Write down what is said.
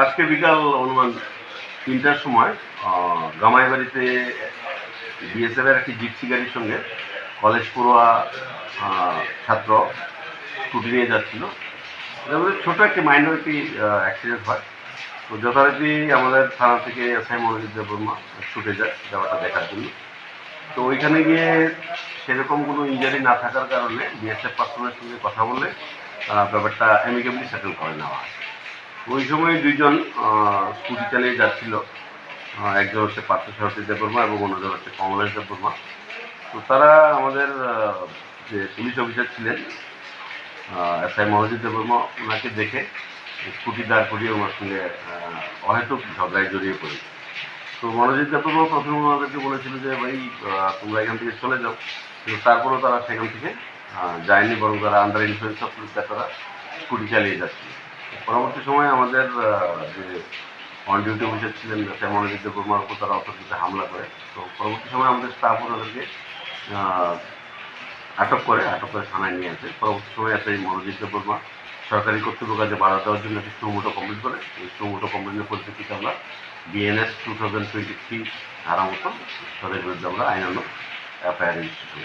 আজকে বিকাল অনুমান 3টার সময় গামাইবাড়িতে বিএসএফ এর একটি জিপসি গাড়ির সঙ্গে কলেজ পড়ুয়া ছাত্র স্কুটি নিয়ে যাচ্ছিল। ছোট একটি মাইনর একটি অ্যাক্সিডেন্ট হয়। তো যথারীতি আমাদের থানা থেকে এসআই মনোজিৎ দেববর্মা ছুটে যায় ব্যাপারটা দেখার জন্য। তো ওইখানে গিয়ে সেরকম কোনো ইনজারি না থাকার কারণে বিএসএফ পার্সনের সঙ্গে কথা বলে ব্যাপারটা অ্যামিকেবলি সেটেল করে নেওয়া হয়। ওই সময় দুইজন স্কুটি চালিয়ে যাচ্ছিল, একজন হচ্ছে পার্থসারথী দেববর্মা এবং অন্যজন হচ্ছে কমলেশ দেববর্মা। তো তারা আমাদের যে পুলিশ অফিসার ছিলেন এসআই মনোজিৎ দেববর্মা, ওনাকে দেখে স্কুটি দাঁড় করিয়ে ওনার সঙ্গে অহেতুক ঝগড়ায় জড়িয়ে পড়ি। তো মনোজিৎ দেববর্মা প্রথমে ওনাদেরকে বলেছিল যে ভাই তোমরা এখান থেকে চলে যাও, কিন্তু তারপরেও তারা সেখান থেকে যায়নি, বরং তারা আন্ডার ইনফ্লুয়েন্স অফ তারা স্কুটি চালিয়ে যাচ্ছিল। পরবর্তী সময়ে আমাদের যে অন ডিউটি অফিসার ছিলেন এসআই মনোজিৎ দেববর্মার উপর তারা অতর্কিত হামলা করে। তো পরবর্তী সময় আমাদের স্টাফ ওনাদেরকে আটক করে থানায় নিয়ে আসে। পরবর্তী সময় এসআই মনোজিৎ দেববর্মা সরকারি কর্তৃপক্ষ কাজে বাধা দেওয়ার জন্য একটি সুমোটো কমপ্লিট করে। এই সুমোটো কমপ্লিটের পরিপ্রেক্ষিতে আমরা বিএনএস 2023 ধারা মতো তাদের বিরুদ্ধে আমরা আইনানুগ এফআইআর রেজিস্ট্রেশন